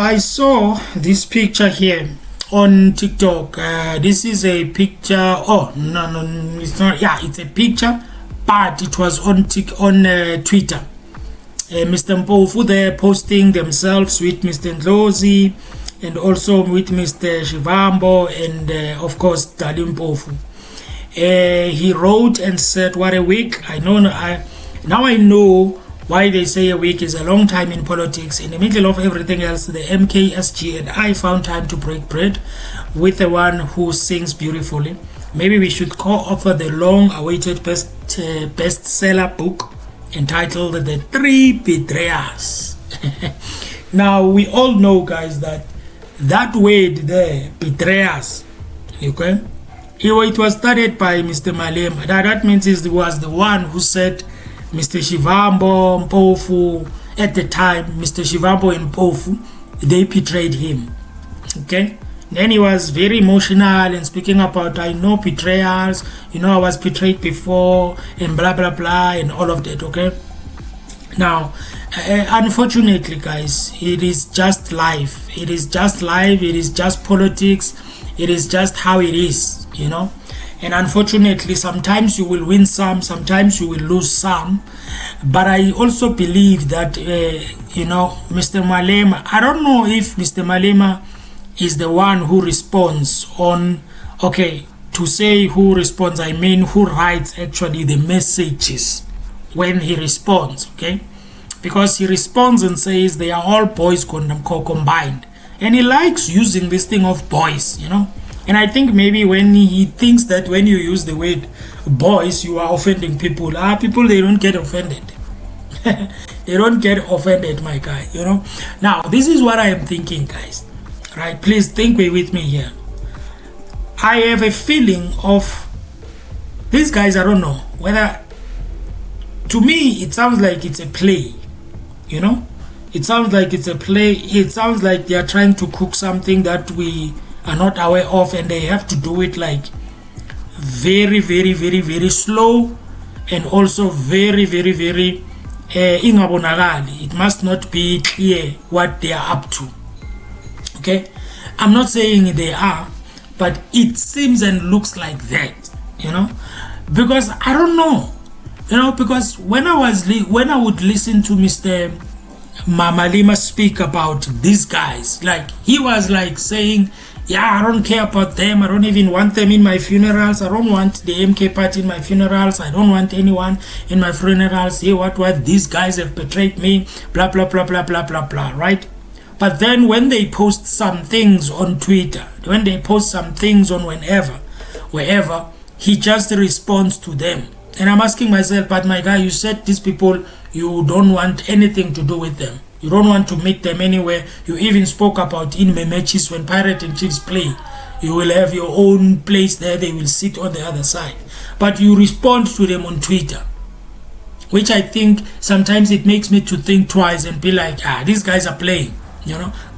I saw this picture here on TikTok. This is a picture. Oh no, it's not. Yeah, it's a picture, but it was on Twitter. Mr. Mpofu there posting themselves with Mr. Ndlozi and also with Mr. Shivambu and of course Dali Mpofu. He wrote and said, "What a week! I know why they say a week is a long time in politics. In the middle of everything else, the MKSG and I found time to break bread with the one who sings beautifully. Maybe we should co-author the long-awaited bestseller book entitled The Three Betrayals." Now, we all know, guys, that word there, betrayals, okay? It was started by Mr. Malema. That means he was the one who said Mr. Shivambu, Mpofu, at the time, Mr. Shivambu and Mpofu, they betrayed him. Okay? Then he was very emotional and speaking about, I know betrayals, I was betrayed before, and blah, blah, blah, and all of that, okay? Now, unfortunately, guys, it is just life. It is just life. It is just politics. It is just how it is, And unfortunately, sometimes you will win some, sometimes you will lose some. But I also believe that, Mr. Malema, I don't know if Mr. Malema is the one who responds to say who responds, I mean who writes actually the messages when he responds, okay? Because he responds and says they are all boys combined. And he likes using this thing of boys, And I think maybe when he thinks that when you use the word boys, you are offending people. People, they don't get offended. They don't get offended, my guy, Now, this is what I am thinking, guys. Right? Please think with me here. I have a feeling of these guys, I don't know, whether, to me, it sounds like it's a play, It sounds like it's a play. It sounds like they are trying to cook something that we are not aware of, and they have to do it like very, very, very, very slow, and also very, very, very ingabonakali. It must not be clear what they are up to. Okay, I'm not saying they are, but it seems and looks like that, because I don't know, because when I would listen to Mr. Malema speak about these guys, like he was like saying, I don't care about them. I don't even want them in my funerals. I don't want the MK party in my funerals. I don't want anyone in my funerals. Hey, what these guys have betrayed me, blah, blah, blah, blah, blah, blah, blah, right? But then when they post some things on Twitter, when they post some things on wherever, he just responds to them. And I'm asking myself, but my guy, you said these people, you don't want anything to do with them. You don't want to meet them anywhere. You even spoke about in matches when Pirate and Chiefs play. You will have your own place there. They will sit on the other side. But you respond to them on Twitter, which I think sometimes it makes me to think twice and be like, these guys are playing.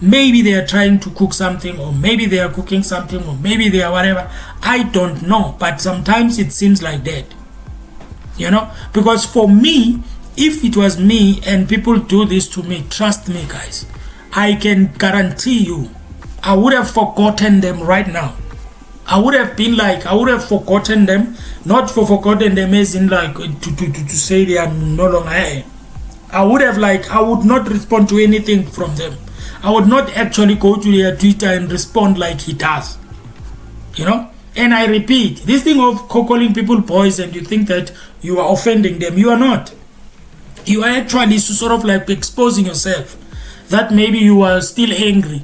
Maybe they are trying to cook something, or maybe they are cooking something, or maybe they are whatever. I don't know. But sometimes it seems like that. Because for me, if it was me and people do this to me, trust me, guys, I can guarantee you, I would have forgotten them right now. I would have forgotten them, not forgotten them as in like to say they are no longer here. I would not respond to anything from them. I would not actually go to their Twitter and respond like he does. And I repeat, this thing of calling people boys and you think that you are offending them, you are not. You are actually sort of like exposing yourself that maybe you are still angry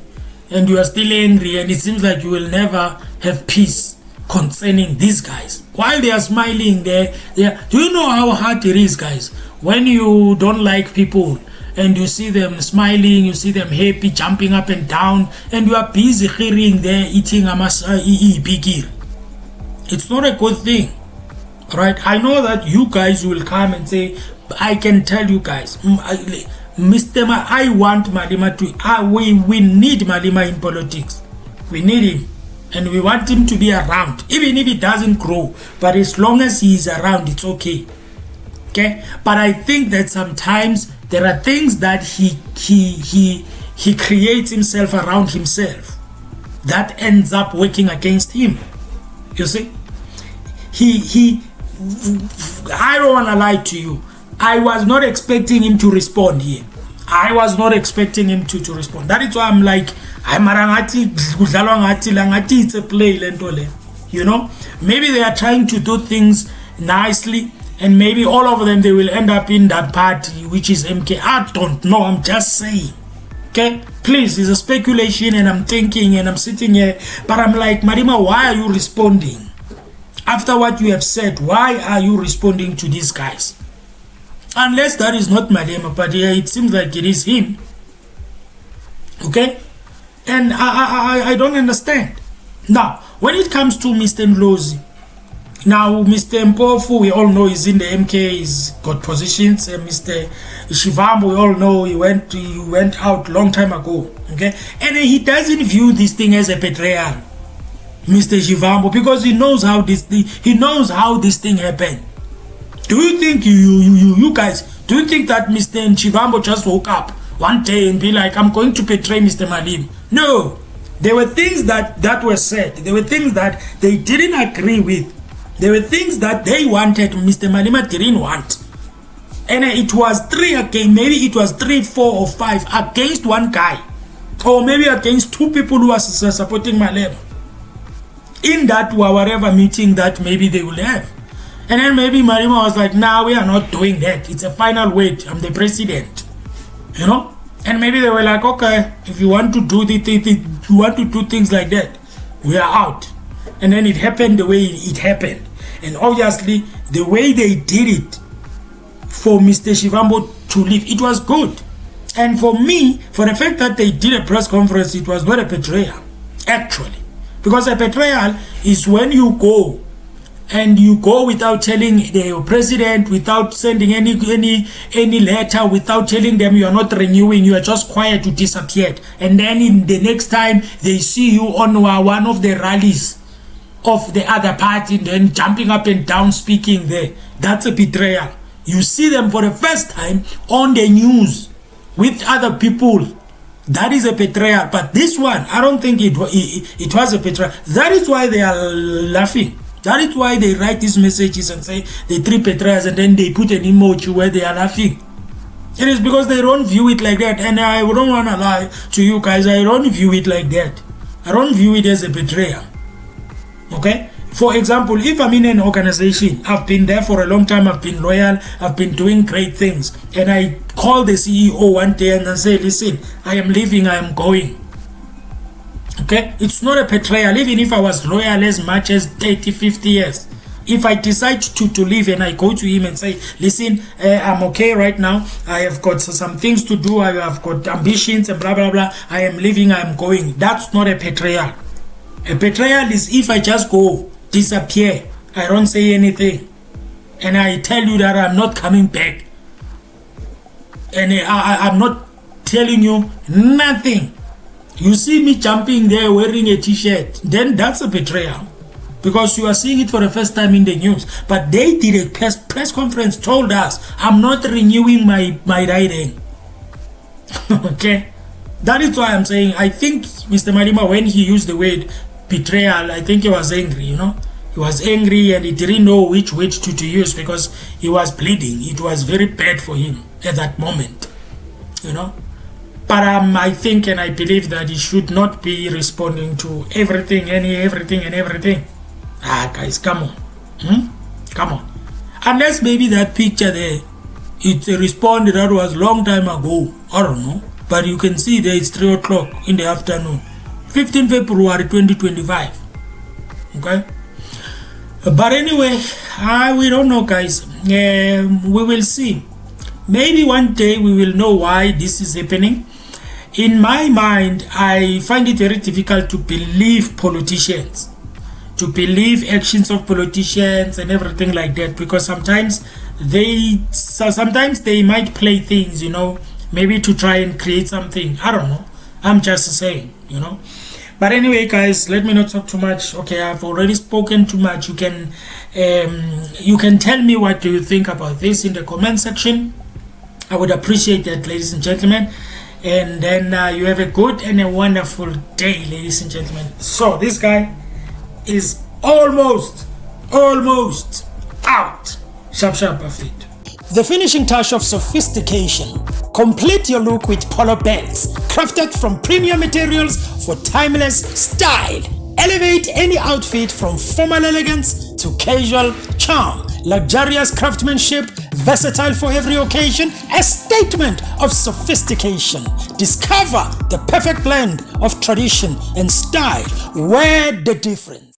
and it seems like you will never have peace concerning these guys. While they are smiling there, do you know how hard it is, guys? When you don't like people and you see them smiling, you see them happy, jumping up and down, and you are busy hearing there eating a bigir. It's not a good thing, right? I know that you guys will come and say, I can tell you guys, Mr. I want Malema to, we need Malema in politics. We need him. And we want him to be around, even if he doesn't grow. But as long as he is around, it's okay. Okay? But I think that sometimes there are things that he he creates himself around himself. That ends up working against him. You see? I don't want to lie to you. I was not expecting him to respond here. I was not expecting him to respond. That is why I'm like, it's a play, you know? Maybe they are trying to do things nicely, and maybe all of them, they will end up in that party, which is MK. I don't know. I'm just saying. Okay? Please, it's a speculation, and I'm thinking, and I'm sitting here, but I'm like, Malema, why are you responding? After what you have said, why are you responding to these guys? Unless that is not Malema, but yeah, it seems like it is him. Okay? And I don't understand. Now, when it comes to Mr. Ndlozi, now Mr. Mpofu, we all know he's in the MK, he's got positions. Mr. Shivambu, we all know he went out long time ago. Okay? And he doesn't view this thing as a betrayal, Mr. Shivambu, because he knows how this thing happened. Do you think you guys, do you think that Mr. Shivambu just woke up one day and be like, I'm going to betray Mr. Malema? No. There were things that were said. There were things that they didn't agree with. There were things that they wanted, Mr. Malema didn't want. And it was 3 against, maybe it was 3, 4 or 5 against one guy. Or maybe against 2 people who were supporting Malema. In that whatever meeting that maybe they will have. And then maybe Malema was like, nah, we are not doing that. It's a final word. I'm the president. You know? And maybe they were like, okay, if you want to do things like that, we are out. And then it happened the way it happened. And obviously, the way they did it for Mr. Shivambu to leave, it was good. And for me, for the fact that they did a press conference, it was not a betrayal, actually. Because a betrayal is when you go and you go without telling the president, without sending any letter, without telling them you are not renewing, you are just quiet, you disappeared. And then in the next time they see you on one of the rallies of the other party, then jumping up and down speaking there, that's a betrayal. You see them for the first time on the news with other people. That is a betrayal. But this one, I don't think it was a betrayal. That is why they are laughing. That is why they write these messages and say the 3 betrayals, and then they put an emoji where they are laughing. It is because they don't view it like that. And I don't want to lie to you guys, I don't view it like that. I don't view it as a betrayal. Okay? For example, if I'm in an organization, I've been there for a long time, I've been loyal, I've been doing great things, and I call the CEO one day and I say, listen, I am leaving, I am going. Okay? It's not a betrayal, even if I was loyal as much as 30, 50 years. If I decide to leave and I go to him and say, listen, I'm okay right now, I have got some things to do, I have got ambitions and blah, blah, blah, I am leaving, I am going. That's not a betrayal. A betrayal is if I just go, disappear, I don't say anything, and I tell you that I'm not coming back, and I'm not telling you nothing. You see me jumping there wearing a t-shirt, then that's a betrayal, because you are seeing it for the first time in the news. But they did a press conference, told us, I'm not renewing my writing. Okay? That is why I'm saying, I think Mr. Malema, when he used the word betrayal, I think he was angry, you know. He was angry and he didn't know which word to use, because he was bleeding. It was very bad for him at that moment, you know. But I think and I believe that he should not be responding to everything and everything. Guys, come on. Come on. Unless maybe that picture there, it's a response that was long time ago. I don't know. But you can see there it's 3 o'clock in the afternoon. 15 February 2025. Okay? But anyway, we don't know, guys. We will see. Maybe one day we will know why this is happening. In my mind, I find it very difficult to believe politicians, to believe actions of politicians and everything like that, because sometimes they might play things, you know, maybe to try and create something. I don't know. I'm just saying, you know. But anyway, guys, let me not talk too much. Okay, I've already spoken too much. You can tell me what do you think about this in the comment section. I would appreciate that, ladies and gentlemen. and then you have a good and a wonderful day, ladies and gentlemen. So this guy is almost out. Sharp buffet. The finishing touch of sophistication. Complete your look with polo belts crafted from premium materials for timeless style. Elevate any outfit from formal elegance to casual charm. Luxurious craftsmanship, versatile for every occasion, a statement of sophistication. Discover the perfect blend of tradition and style. Wear the difference.